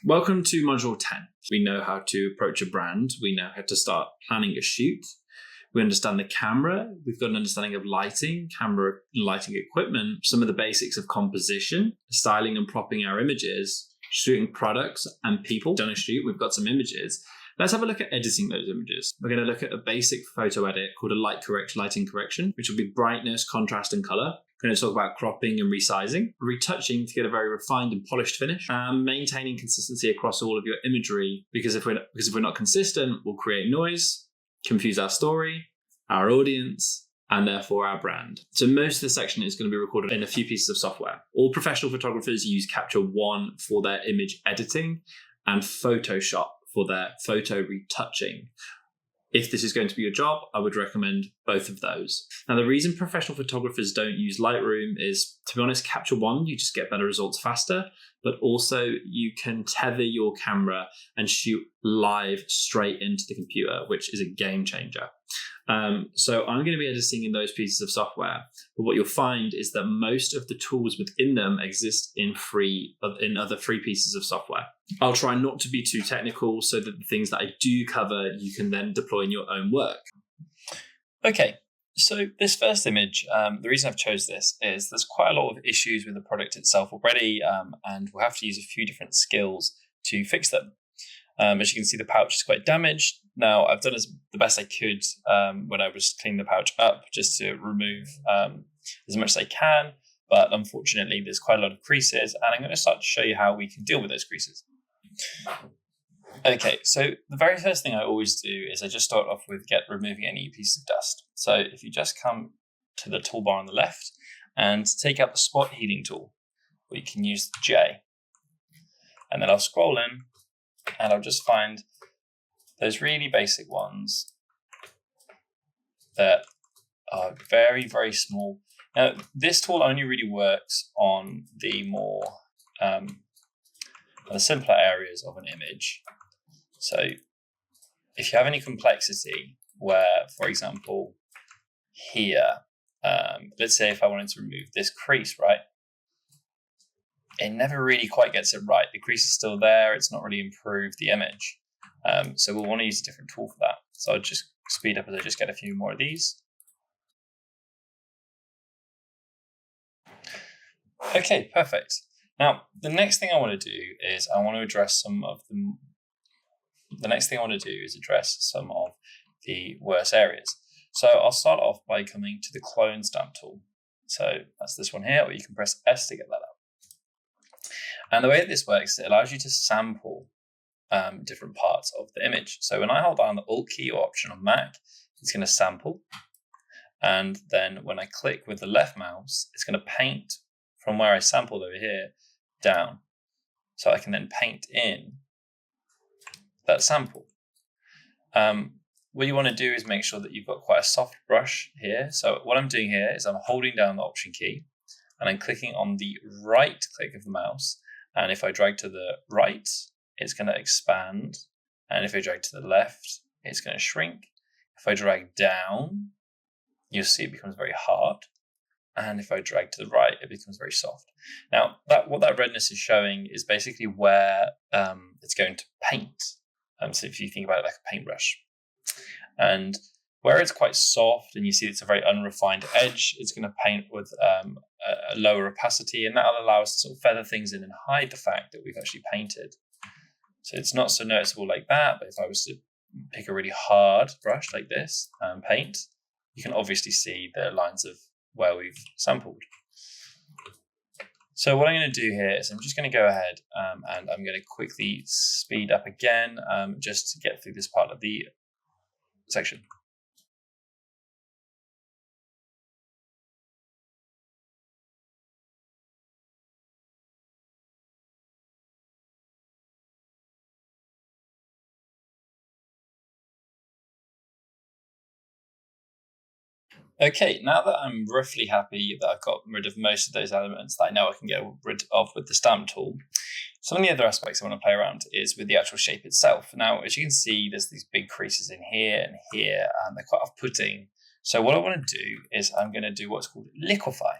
Welcome to Module 10. We know how to approach a brand. We know how to start planning a shoot. We understand the camera. We've got an understanding of lighting, camera lighting equipment, some of the basics of composition, styling and propping our images, shooting products and people. Done a shoot, we've got some images. Let's have a look at editing those images. We're going to look at a basic photo edit called a lighting correction, which will be brightness, contrast, and color. We're going to talk about cropping and resizing, retouching to get a very refined and polished finish, and maintaining consistency across all of your imagery. Because if we're not consistent, we'll create noise, confuse our story, our audience, and therefore our brand. So most of the section is going to be recorded in a few pieces of software. All professional photographers use Capture One for their image editing and Photoshop for their photo retouching. If this is going to be your job, I would recommend both of those. Now, the reason professional photographers don't use Lightroom is, to be honest, Capture One, you just get better results faster, but also you can tether your camera and shoot live straight into the computer, which is a game changer. So I'm going to be editing in those pieces of software, but what you'll find is that most of the tools within them exist in other free pieces of software. I'll try not to be too technical so that the things that I do cover, you can then deploy in your own work. Okay, so this first image, the reason I've chose this is there's quite a lot of issues with the product itself already, and we'll have to use a few different skills to fix them. As you can see, the pouch is quite damaged. Now, I've done the best I could when I was cleaning the pouch up, just to remove as much as I can. But unfortunately, there's quite a lot of creases, and I'm going to start to show you how we can deal with those creases. Okay, so the very first thing I always do is I just start off with removing any piece of dust. So if you just come to the toolbar on the left and take out the spot healing tool, or you can use the J. And then I'll scroll in and I'll just find those really basic ones that are very, very small. Now, this tool only really works on the more the simpler areas of an image. So if you have any complexity where, for example, here, let's say if I wanted to remove this crease, right? It never really quite gets it right. The crease is still there. It's not really improved the image. So we'll want to use a different tool for that. So I'll just speed up as I just get a few more of these. Okay, perfect. Now, the next thing I want to do is address some of the worst areas. So I'll start off by coming to the clone stamp tool. So that's this one here, or you can press S to get that out. And the way that this works, it allows you to sample different parts of the image. So when I hold down the Alt key or Option on Mac, it's going to sample. And then when I click with the left mouse, it's going to paint from where I sampled over here down. So I can then paint in that sample. What you want to do is make sure that you've got quite a soft brush here. So what I'm doing here is I'm holding down the Option key and I'm clicking on the right click of the mouse. And if I drag to the right, it's going to expand. And if I drag to the left, it's going to shrink. If I drag down, you'll see it becomes very hard. And if I drag to the right, it becomes very soft. Now, what that redness is showing is basically where it's going to paint. So if you think about it like a paintbrush. And where it's quite soft and you see it's a very unrefined edge, it's going to paint with a lower opacity, and that'll allow us to sort of feather things in and hide the fact that we've actually painted. So it's not so noticeable like that, but if I was to pick a really hard brush like this and paint, you can obviously see the lines of where we've sampled. So what I'm going to do here is I'm just going to go ahead and I'm going to quickly speed up again just to get through this part of the section. Okay, now that I'm roughly happy that I've got rid of most of those elements that I know I can get rid of with the stamp tool, some of the other aspects I want to play around is with the actual shape itself. Now, as you can see, there's these big creases in here and here, and they're quite off-putting. So what I want to do is I'm going to do what's called liquefy.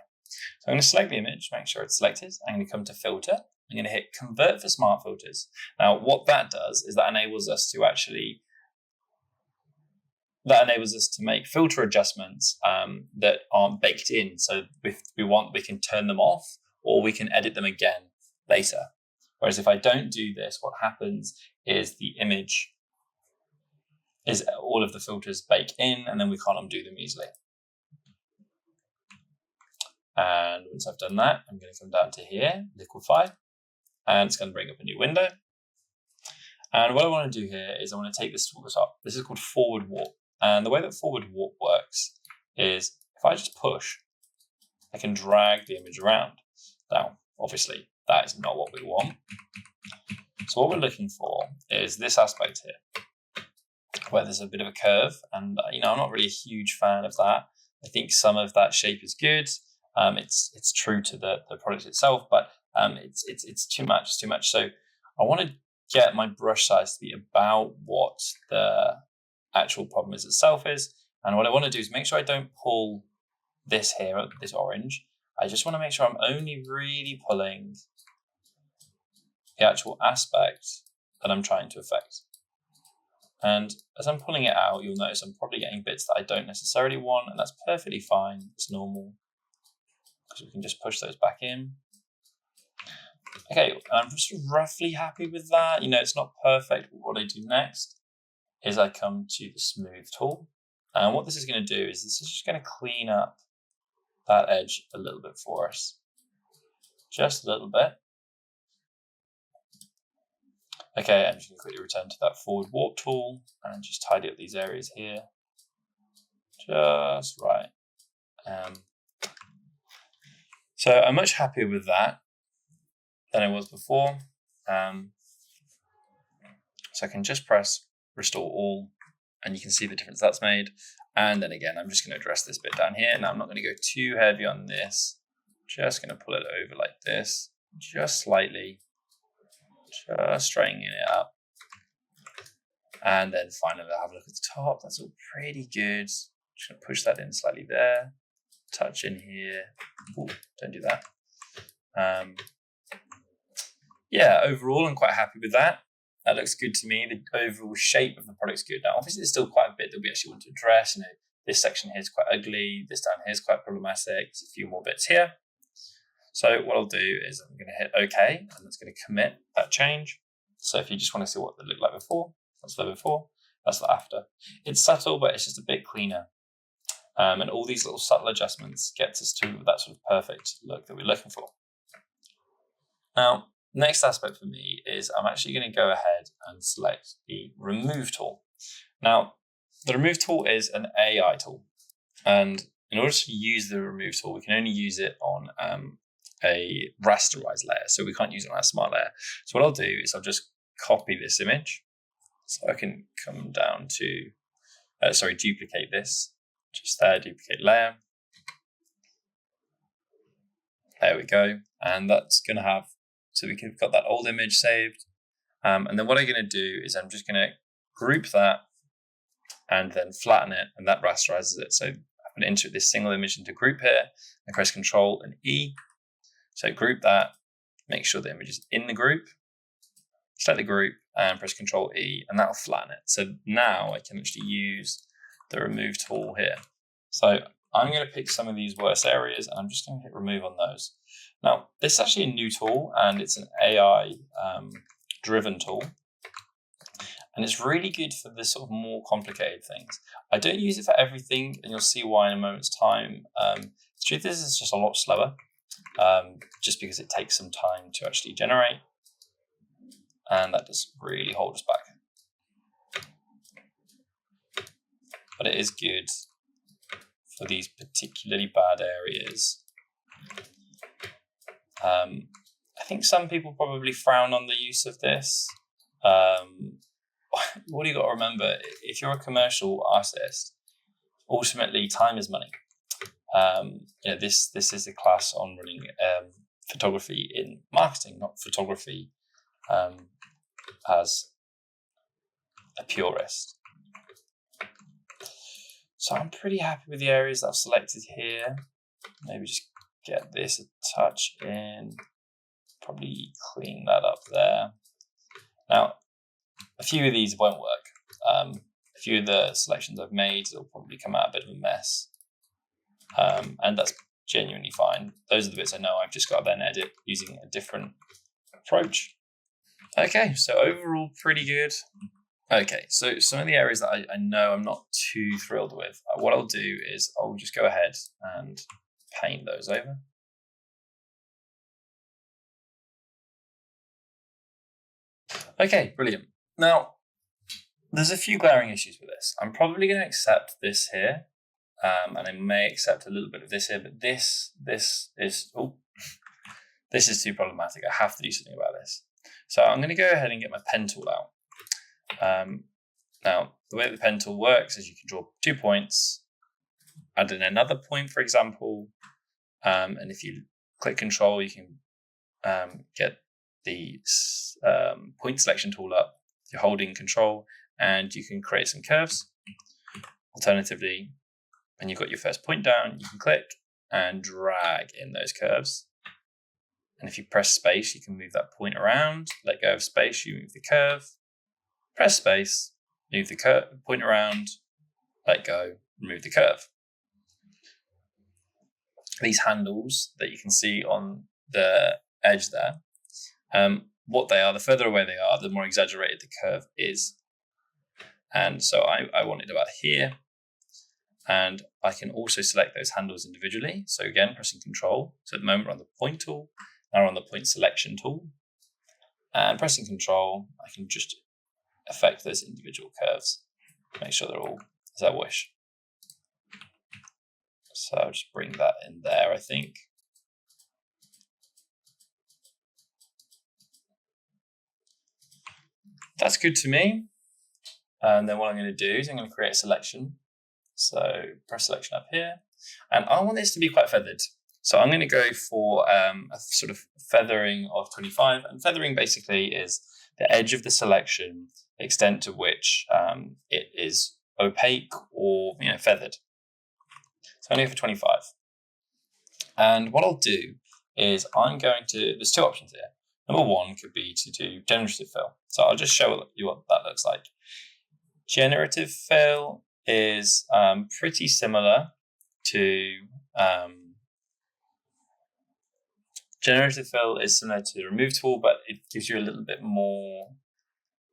So I'm going to select the image, make sure it's selected. I'm going to come to filter. I'm going to hit convert for smart filters. Now, what that does is that enables us to make filter adjustments that aren't baked in. So if we want, we can turn them off or we can edit them again later. Whereas if I don't do this, what happens is the image is all of the filters bake in and then we can't undo them easily. And once I've done that, I'm going to come down to here, liquify, and it's going to bring up a new window. And what I want to do here is I want to take this to the top. This is called forward warp. And the way that forward warp works is if I just push, I can drag the image around. Now, obviously, that is not what we want. So what we're looking for is this aspect here, where there's a bit of a curve. And, I'm not really a huge fan of that. I think some of that shape is good. It's true to the product itself, but it's too much. It's too much. So I want to get my brush size to be about what the actual problem itself is. And what I want to do is make sure I don't pull this here, this orange. I just want to make sure I'm only really pulling the actual aspect that I'm trying to affect. And as I'm pulling it out, you'll notice I'm probably getting bits that I don't necessarily want, and that's perfectly fine. It's normal because we can just push those back in. Okay, I'm just roughly happy with that. It's not perfect, but what I do next is I come to the smooth tool. And what this is going to do is this is just going to clean up that edge a little bit for us. Just a little bit. Okay, I'm just going to quickly return to that forward warp tool and just tidy up these areas here. Just right. So I'm much happier with that than I was before. So I can just press restore all and you can see the difference that's made. And then again, I'm just going to address this bit down here. Now I'm not going to go too heavy on this. Just going to pull it over like this, just slightly, just straightening it up. And then finally I'll have a look at the top. That's all pretty good. Just going to push that in slightly there, touch in here. Ooh, don't do that. Yeah, overall I'm quite happy with that. That looks good to me. The overall shape of the product's good. Now, obviously, there's still quite a bit that we actually want to address. This section here is quite ugly. This down here is quite problematic. There's a few more bits here. So what I'll do is I'm going to hit OK, and that's going to commit that change. So if you just want to see what they looked like before, that's the before, that's the after. It's subtle, but it's just a bit cleaner. And all these little subtle adjustments gets us to that sort of perfect look that we're looking for. Now, next aspect for me is I'm actually going to go ahead and select the remove tool. Now, the remove tool is an AI tool. And in order to use the remove tool, we can only use it on a rasterized layer. So we can't use it on our smart layer. So what I'll do is I'll just copy this image. So I can come down to, duplicate this. Just there, duplicate layer. There we go. And that's going to have, so we've got that old image saved. And then what I'm going to do is I'm just going to group that and then flatten it, and that rasterizes it. So I'm going to insert this single image into group here and press Control and E. So group that, make sure the image is in the group, select the group and press Control E, and that'll flatten it. So now I can actually use the remove tool here. So I'm going to pick some of these worst areas and I'm just going to hit remove on those. Now, this is actually a new tool and it's an AI driven tool. And it's really good for this sort of more complicated things. I don't use it for everything, and you'll see why in a moment's time. The truth is, it's just a lot slower, just because it takes some time to actually generate. And that does really hold us back. But it is good for these particularly bad areas. I think some people probably frown on the use of this. What do you got to remember? If you're a commercial artist, ultimately time is money. This is a class on running photography in marketing, not photography as a purist. So I'm pretty happy with the areas that I've selected here. Maybe just get this a touch in, probably clean that up there. Now, a few of these won't work. A few of the selections I've made will probably come out a bit of a mess. And that's genuinely fine. Those are the bits I know I've just got to then edit using a different approach. Okay, so overall pretty good. Okay, so some of the areas that I know I'm not too thrilled with, what I'll do is I'll just go ahead and paint those over. Okay, brilliant. Now, there's a few glaring issues with this. I'm probably going to accept this here, and I may accept a little bit of this here, but this is too problematic. I have to do something about this. So I'm going to go ahead and get my pen tool out. Now, the way the pen tool works is you can draw 2 points, add in another point, for example, and if you click Control, you can get the point selection tool up. You're holding Control, and you can create some curves. Alternatively, when you've got your first point down, you can click and drag in those curves. And if you press space, you can move that point around. Let go of space, you move the curve. Press space, move the point around, let go, move the curve. These handles that you can see on the edge there, what they are, the further away they are, the more exaggerated the curve is. And so I want it about here. And I can also select those handles individually. So again, pressing Control. So at the moment we're on the point tool, now we're on the point selection tool. And pressing Control, I can just affect those individual curves. Make sure they're all as I wish. So I'll just bring that in there, I think. That's good to me. And then what I'm going to do is I'm going to create a selection. So press selection up here. And I want this to be quite feathered. So I'm going to go for a sort of feathering of 25. And feathering basically is the edge of the selection, the extent to which it is opaque or feathered. So I'm going to go for 25. And what I'll do is there's two options here. Number one could be to do generative fill. So I'll just show you what that looks like. Generative fill is pretty similar to the remove tool, but it gives you a little bit more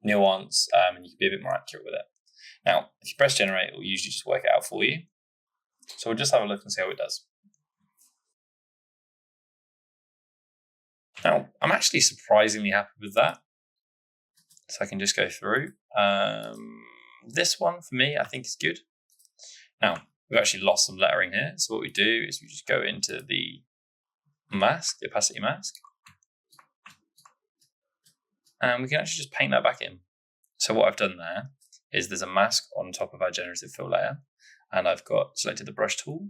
nuance and you can be a bit more accurate with it. Now, if you press generate, it will usually just work it out for you. So we'll just have a look and see how it does. Now, I'm actually surprisingly happy with that. So I can just go through. This one, for me, I think is good. Now, we've actually lost some lettering here. So what we do is we just go into the mask, the opacity mask. And we can actually just paint that back in. So what I've done there is there's a mask on top of our generative fill layer. And I've selected the brush tool.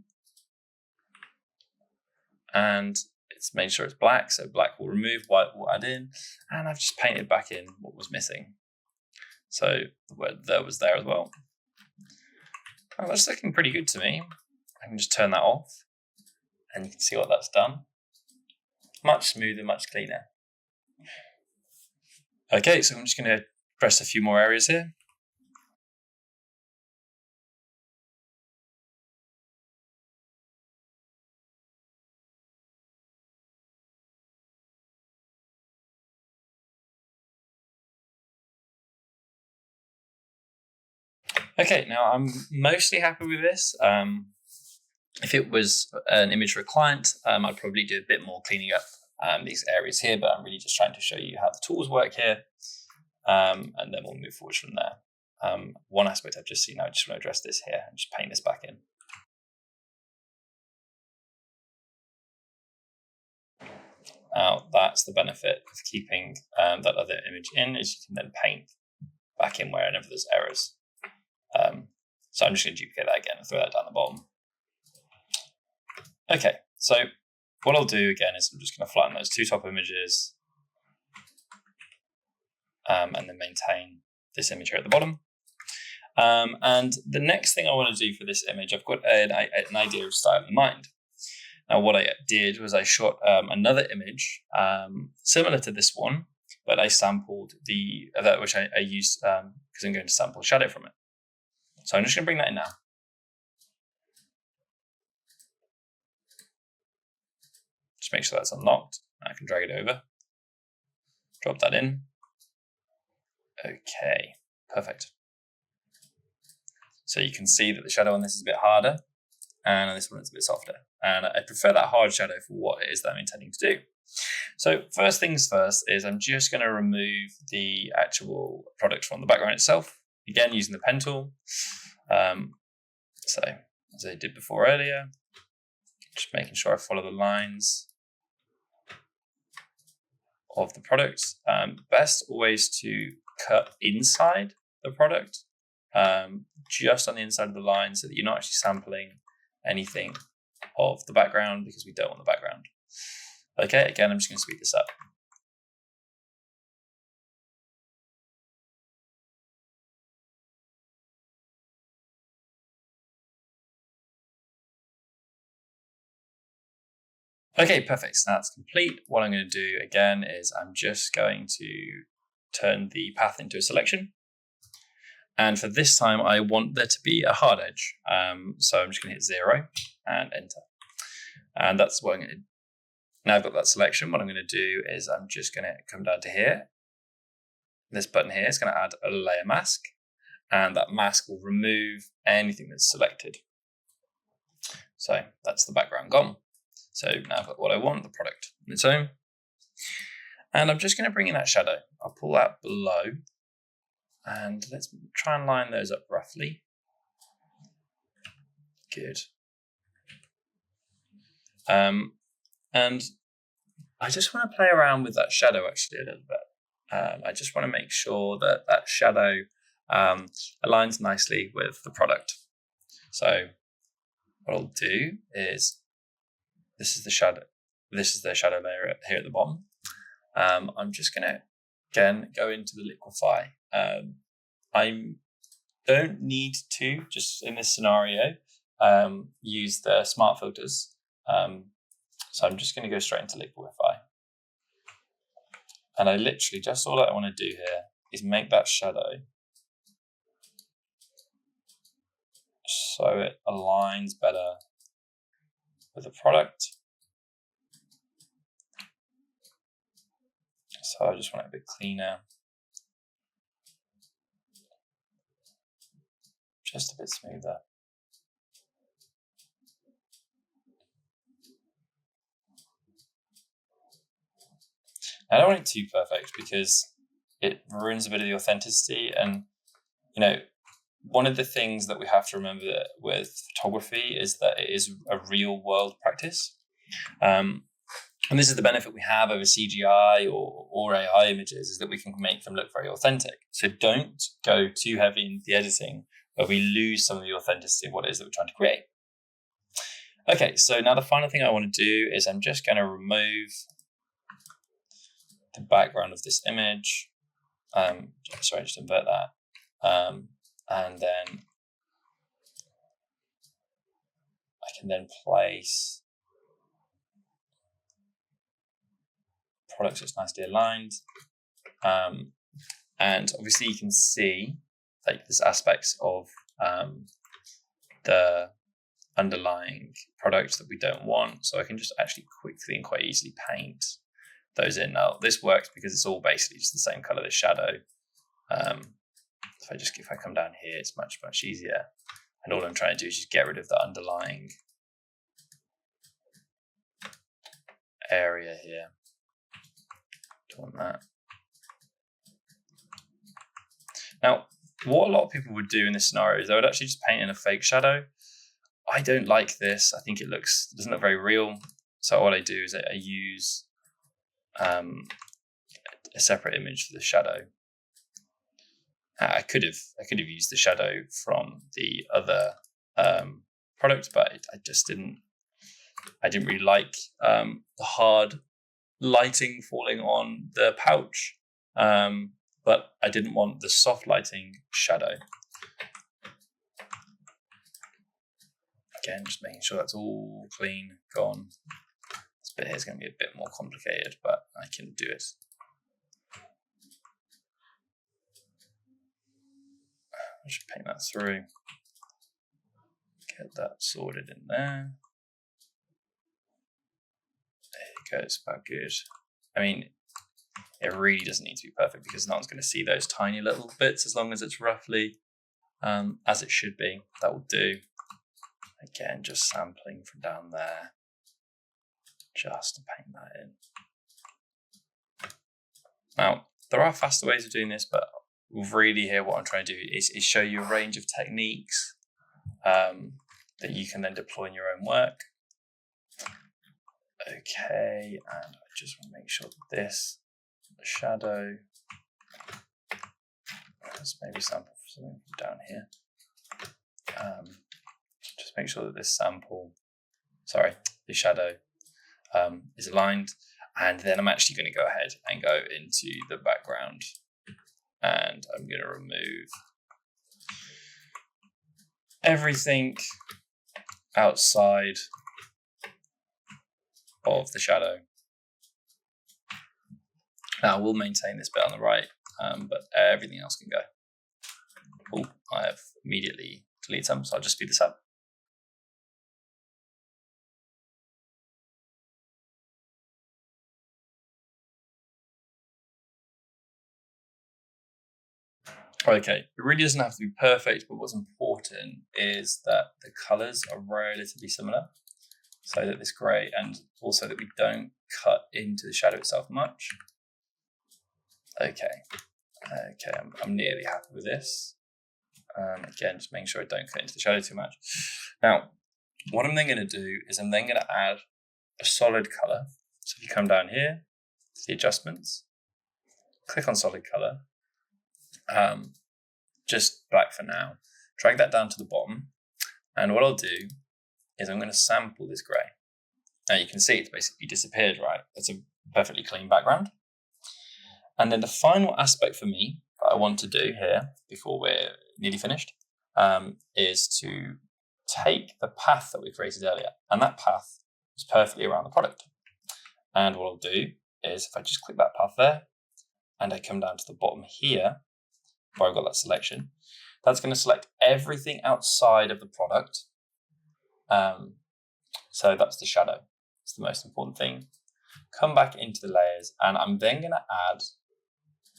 And it's made sure it's black. So black will remove, white will add in. And I've just painted back in what was missing. So the word there was there as well. Oh, that's looking pretty good to me. I can just turn that off. And you can see what that's done. Much smoother, much cleaner. Okay, so I'm just going to press a few more areas here. Okay, now I'm mostly happy with this. If it was an image for a client, I'd probably do a bit more cleaning up these areas here, but I'm really just trying to show you how the tools work here. And then we'll move forward from there. One aspect I've just seen, I just want to address this here and just paint this back in. Now, that's the benefit of keeping that other image in, is you can then paint back in wherever there's errors. So I'm just going to duplicate that again and throw that down the bottom. Okay, so what I'll do again is I'm just going to flatten those two top images and then maintain this image here at the bottom. And the next thing I want to do for this image, I've got an idea of style in mind. Now, what I did was I shot another image similar to this one, but I sampled that which I used because I'm going to sample shadow from it. So I'm just going to bring that in now. Just make sure that's unlocked. I can drag it over, drop that in. Okay, perfect. So you can see that the shadow on this is a bit harder, and on this one it's a bit softer. And I prefer that hard shadow for what it is that I'm intending to do. So first things first is I'm just going to remove the actual product from the background itself. Again, using the pen tool. So as I did before earlier, just making sure I follow the lines of the product. Best always to cut inside the product, just on the inside of the line, so that you're not actually sampling anything of the background, because we don't want the background. Okay, again, I'm just going to speed this up. Okay, perfect. So that's complete. What I'm going to do again is I'm just going to turn the path into a selection. And for this time, I want there to be a hard edge. So I'm just going to hit 0 and enter. And that's what I'm going to do. Now I've got that selection. What I'm going to do is I'm just going to come down to here. This button here is going to add a layer mask. And that mask will remove anything that's selected. So that's the background gone. So now I've got what I want, the product on its own. And I'm just going to bring in that shadow. I'll pull that below. And let's try and line those up roughly. Good. And I just want to play around with that shadow actually a little bit. I just want to make sure that that shadow aligns nicely with the product. So what I'll do is, this is the shadow layer here at the bottom. I'm just going to, again, go into the liquify. I don't need to, just in this scenario, use the smart filters. So I'm just going to go straight into liquify. And I literally, just all I want to do here is make that shadow so it aligns better with the product. So I just want it a bit cleaner. Just a bit smoother. I don't want it too perfect because it ruins a bit of the authenticity. And, you know, one of the things that we have to remember with photography is that it is a real world practice. And this is the benefit we have over CGI or AI images, is that we can make them look very authentic. So don't go too heavy into the editing where we lose some of the authenticity of what it is that we're trying to create. Okay, so now the final thing I want to do is I'm just going to remove the background of this image. Sorry, just invert that. And then I can then place products that's nicely aligned. And obviously you can see like there's aspects of the underlying product that we don't want. So I can just actually quickly and quite easily paint those in. Now this works because it's all basically just the same color, the shadow. If I come down here, it's much, much easier. And all I'm trying to do is just get rid of the underlying area here. Don't want that. Now, what a lot of people would do in this scenario is they would actually just paint in a fake shadow. I don't like this. I think it doesn't look very real. So what I do is I use a separate image for the shadow. I could have used the shadow from the other product, but I just didn't. I didn't really like the hard lighting falling on the pouch, but I didn't want the soft lighting shadow. Again, just making sure that's all clean, gone. This bit here is going to be a bit more complicated, but I can do it. I should paint that through. Get that sorted in there. There you go, it's about good. I mean, it really doesn't need to be perfect because no one's going to see those tiny little bits as long as it's roughly as it should be. That will do. Again, just sampling from down there, just to paint that in. Now, there are faster ways of doing this, but really here what I'm trying to do is show you a range of techniques that you can then deploy in your own work. Okay, and I just want to make sure that this shadow, let's maybe sample something from down here. Just make sure that this the shadow is aligned, and then I'm actually going to go ahead and go into the background, and I'm going to remove everything outside of the shadow. Now we'll maintain this bit on the right, but everything else can go. Oh, I have immediately deleted some, so I'll just speed this up. Okay, it really doesn't have to be perfect, but what's important is that the colors are relatively similar, so that this grey, and also that we don't cut into the shadow itself much. Okay, I'm nearly happy with this. Again, just making sure I don't cut into the shadow too much. Now, what I'm then going to do is I'm then going to add a solid color. So if you come down here to the adjustments, click on solid color, just black for now, drag that down to the bottom, and what I'll do is I'm going to sample this grey. Now you can see it's basically disappeared, right? That's a perfectly clean background. And then the final aspect for me that I want to do here before we're nearly finished is to take the path that we created earlier, and that path is perfectly around the product. And what I'll do is if I just click that path there and I come down to the bottom here where I've got that selection, that's going to select everything outside of the product. So that's the shadow. It's the most important thing. Come back into the layers, and I'm then going to add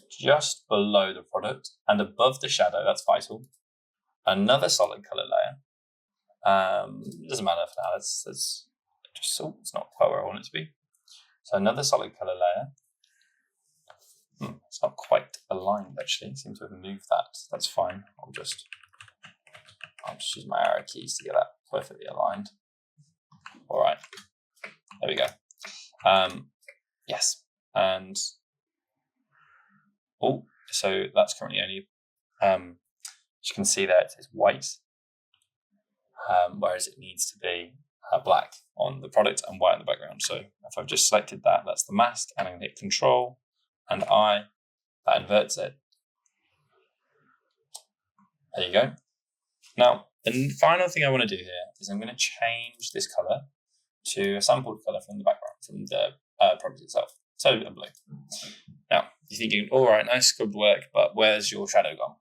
just below the product and above the shadow, that's vital, another solid color layer. It doesn't matter for now, it's just so it's not quite where I want it to be. So another solid color layer. It's not quite aligned actually. I seem to have moved that. That's fine. I'll just use my arrow keys to get that perfectly aligned. All right, there we go. Yes, and so that's currently only, as you can see there, it's white, whereas it needs to be black on the product and white in the background. So if I've just selected that, that's the mask, and I'm going to hit Control and I, that inverts it. There you go. Now, the final thing I want to do here is I'm going to change this color to a sampled color from the background, from the product itself. So a blue. Now, you're thinking, all right, nice good work, but where's your shadow gone?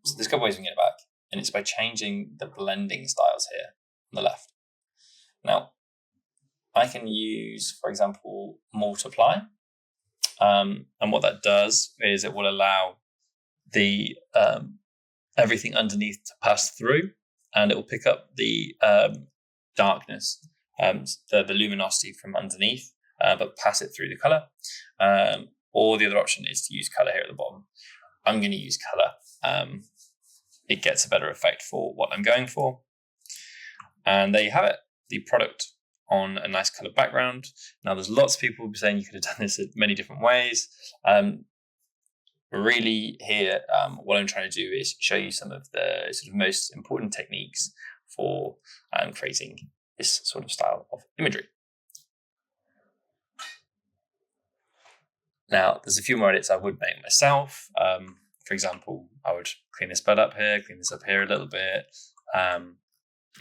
So there's a couple ways we can get it back, and it's by changing the blending styles here on the left. Now, I can use, for example, multiply. And what that does is it will allow the everything underneath to pass through, and it will pick up the darkness, the luminosity from underneath, but pass it through the color. Or the other option is to use color here at the bottom. I'm going to use color. It gets a better effect for what I'm going for. And there you have it, the product on a nice color background. Now, there's lots of people saying you could have done this in many different ways. Really here, what I'm trying to do is show you some of the sort of most important techniques for creating this sort of style of imagery. Now, there's a few more edits I would make myself. For example, I would clean this bit up here, clean this up here a little bit.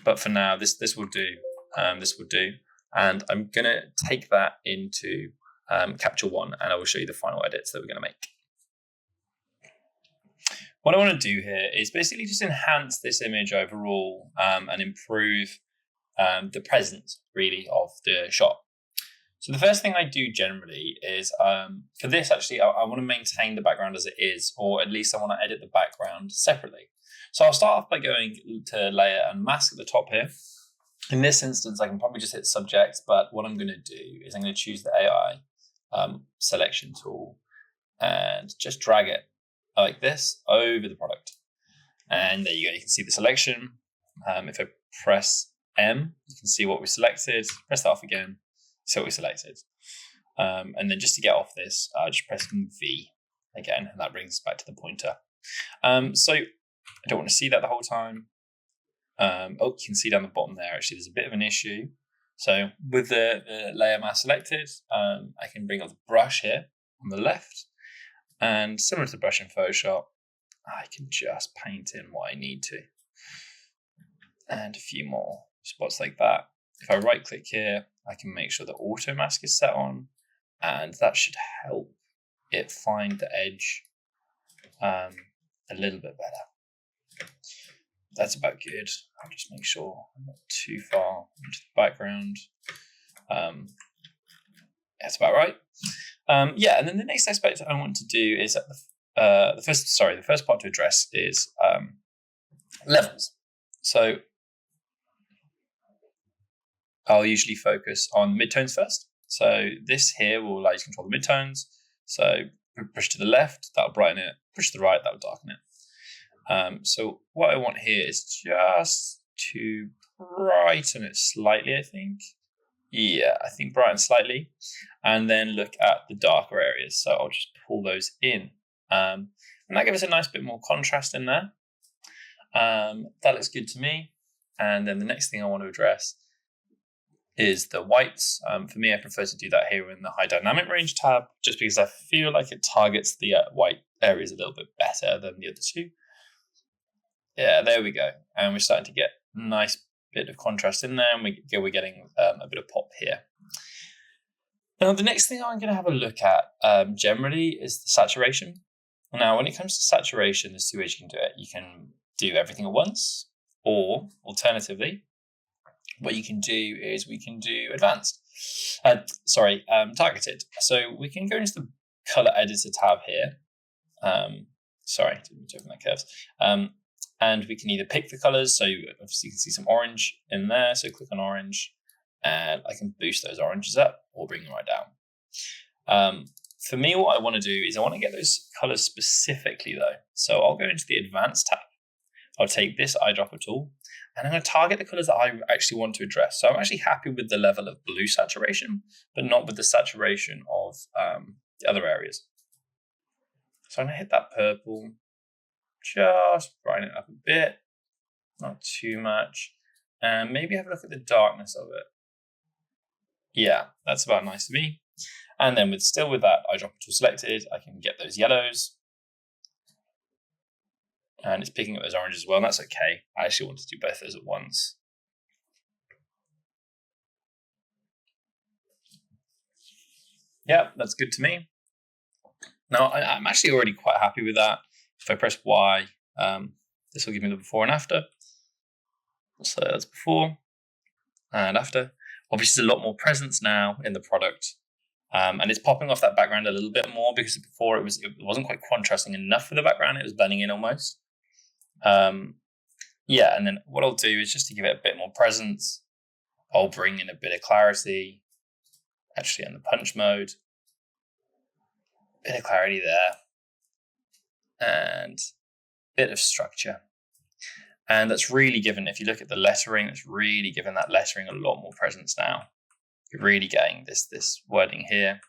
But for now, this will do. This will do. And I'm going to take that into Capture One, and I will show you the final edits that we're going to make. What I want to do here is basically just enhance this image overall and improve the presence, really, of the shot. So the first thing I do generally is, for this actually, I want to maintain the background as it is, or at least I want to edit the background separately. So I'll start off by going to Layer and Mask at the top here. In this instance, I can probably just hit Subject, but what I'm going to do is I'm going to choose the AI selection tool and just drag it like this over the product. And there you go, you can see the selection. If I press M, you can see what we selected. Press that off again, see what we selected. And then just to get off this, just press V again, and that brings us back to the pointer. So I don't want to see that the whole time. You can see down the bottom there, actually, there's a bit of an issue. So with the layer mask selected, I can bring up the brush here on the left. And similar to the brush in Photoshop, I can just paint in what I need to. And a few more spots like that. If I right click here, I can make sure the auto mask is set on, and that should help it find the edge a little bit better. That's about good. I'll just make sure I'm not too far into the background. That's about right. And then the next aspect I want to do is that the first part to address is levels. So I'll usually focus on midtones first. So this here will allow you to control the midtones. So push to the left, that'll brighten it. Push to the right, that'll darken it. So what I want here is just to brighten it slightly, I think. Yeah, I think brighten slightly. And then look at the darker areas. So I'll just pull those in. And that gives us a nice bit more contrast in there. That looks good to me. And then the next thing I want to address is the whites. For me, I prefer to do that here in the high dynamic range tab, just because I feel like it targets the white areas a little bit better than the other two. Yeah, there we go. And we're starting to get a nice bit of contrast in there, and we're getting a bit of pop here. Now, the next thing I'm going to have a look at generally is the saturation. Now, when it comes to saturation, there's two ways you can do it. You can do everything at once, or alternatively, what you can do is we can do advanced. Targeted. So we can go into the color editor tab here. Didn't mean to open that curves. And we can either pick the colors. So obviously you can see some orange in there. So click on orange, and I can boost those oranges up or bring them right down. For me, what I want to do is I want to get those colors specifically though. So I'll go into the advanced tab. I'll take this eyedropper tool, and I'm going to target the colors that I actually want to address. So I'm actually happy with the level of blue saturation, but not with the saturation of the other areas. So I'm going to hit that purple, just brighten it up a bit, not too much, and maybe have a look at the darkness of it. Yeah, that's about nice to me. And then with that eyedropper tool selected, I can get those yellows. And it's picking up those oranges as well, and that's okay. I actually want to do both of those at once. Yeah, that's good to me. Now, I'm actually already quite happy with that. If I press Y, this will give me the before and after. So that's before and after. Obviously, there's a lot more presence now in the product. And it's popping off that background a little bit more, because before it wasn't quite contrasting enough for the background. It was blending in almost. And then what I'll do is, just to give it a bit more presence, I'll bring in a bit of clarity, actually in the punch mode, bit of clarity there, and bit of structure. And that's really given, if you look at the lettering, it's really given that lettering a lot more presence now. You're really getting this wording here.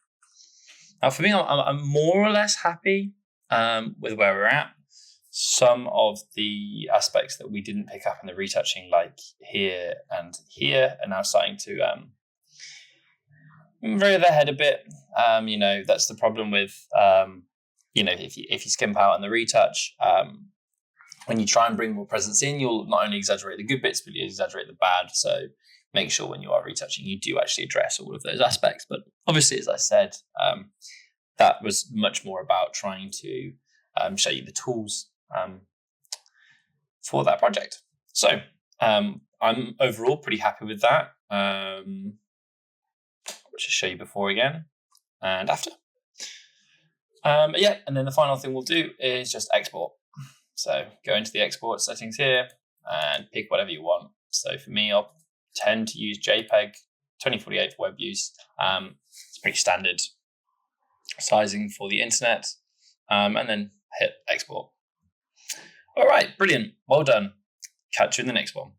Now for me, I'm more or less happy with where we're at. Some of the aspects that we didn't pick up in the retouching, like here and here, are now starting to rear their head a bit. That's the problem with, if you skimp out on the retouch, when you try and bring more presence in, you'll not only exaggerate the good bits, but you exaggerate the bad. So make sure when you are retouching, you do actually address all of those aspects. But obviously, as I said, that was much more about trying to show you the tools for that project. So I'm overall pretty happy with that. I'll just show you before again and after. And then the final thing we'll do is just export. So go into the export settings here and pick whatever you want. So for me, I'll tend to use JPEG 2048 for web use. It's pretty standard sizing for the internet, and then hit export. All right, brilliant. Well done. Catch you in the next one.